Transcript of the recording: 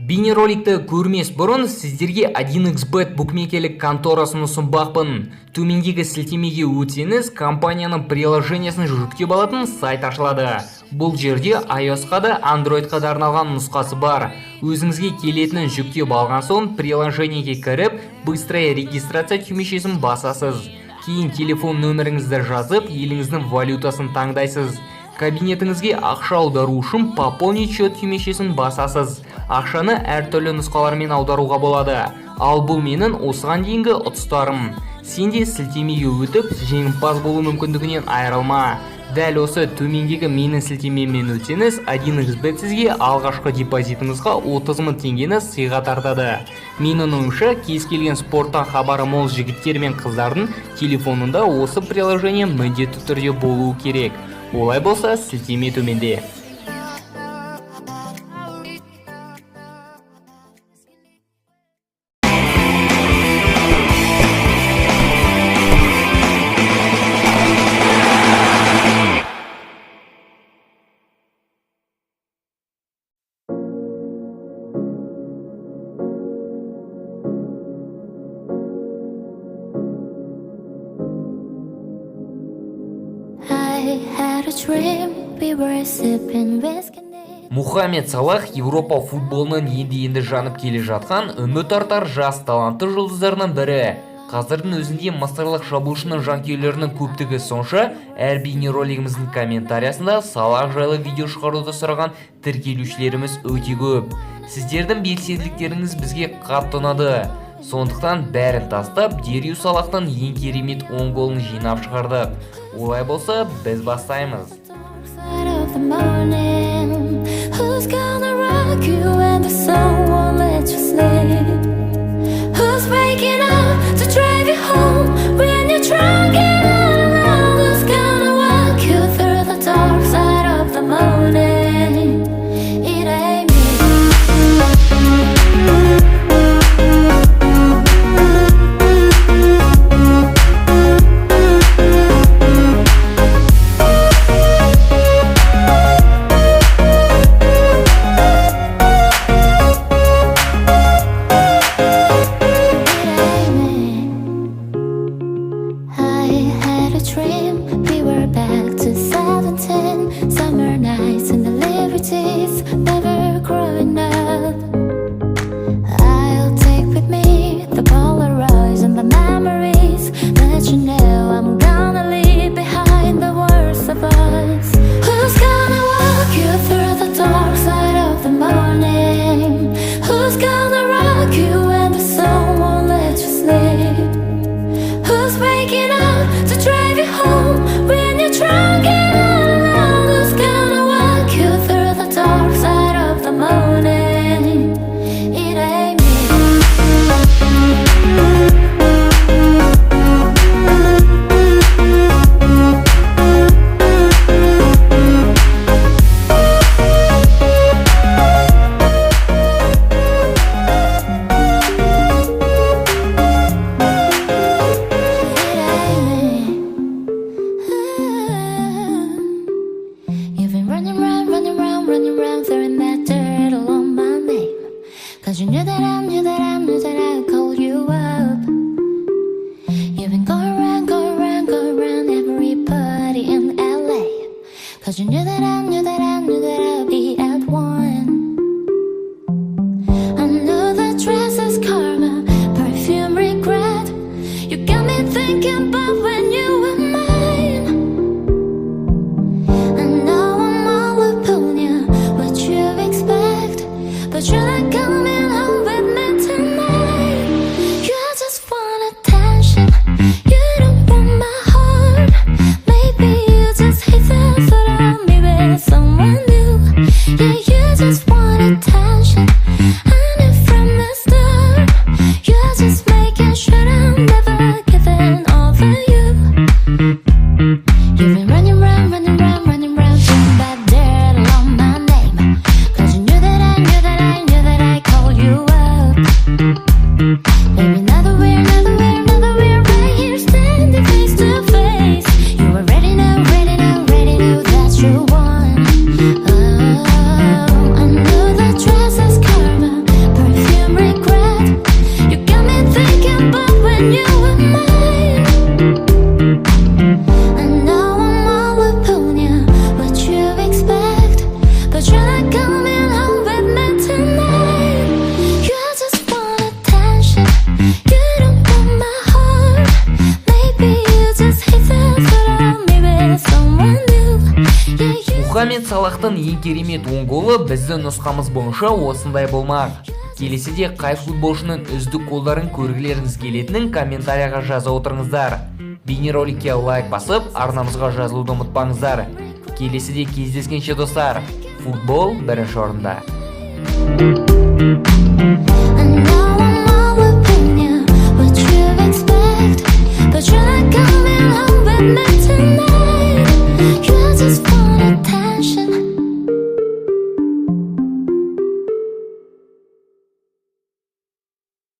Бейнероликті көрмес бұрын сіздерге 1xbet букмекерлік конторасын ұсынбақпын. Төмендегі сілтемеге өтсеңіз, компанияның приложениясын жүктеп алатын сайт ашылады. Бұл жерде iOS-қа да Android-қа да арналған нұсқасы бар. Өзіңізге келетінін жүктеп алған соң, приложениеге кіріп, быстрая регистрация түймешесін басасыз. Кейін телефон нөміріңізді жазып, еліңіздің валютасын таңдайсыз. Кабинетіңізге ақша аудару үшін пополнить счет түймешесін басасыз. Ақшаны әртүрлі нұсқалармен аударуға болады. Ал бұл менің осыған дейінгі ұтыстарым. Сен де сілтемеге өтіп, жеңімпаз болу мүмкіндігінен айырылма. Дәл осы төмендегі менің сілтемемен өтсеңіз, 1xbet сізге алғашқы депозитіңізға 30 000 теңгені сыйға тартады. Менің ойымша, кез келген спорттан хабары мол жігіттер мен қыздардың телефонында осы приложение міндетті түрде болуы керек. Олай болса, сілтеме төменде. Мұхаммед Салах Еуропа футболының енді жанып келе жатқан үміт артар жас талантты жұлдыздарының бірі. Қазірдің өзінде мысырлық шабуылшының жанкүйерлерінің көптігі сонша, әр бейнеролигіміздің комментариясында Салах жайлы видео шығаруды сұраған тіркелушілеріміз өте көп. Сіздердің белсенділіктеріңіз бізге қатты ұнады. Сондықтан бәрін тастап, дереу Салахтың ең керемет 10 голын жинап шығардық. Олай болса, біз бастаймыз. Who's gonna rock you when the sun won't let you sleep? Who's waking up to drive you home when you're drunk and all alone? Who's gonna walk you through the dark side of the morning? It ain't Cause you knew that I Салахтың ең керемет 10 голы біздің нұсқамыз бойынша осындай болмақ. Келесіде қай футболшының үздік голдарын көргілеріңіз келетінін комментарияға жаза отырыңыздар. Бейнероликке лайк басып, арнамызға жазылуды ұмытпаңыздар. Келесіде кездескенше достар, футбол бірінші орында. But you're not coming home with me tonight. You just want attention.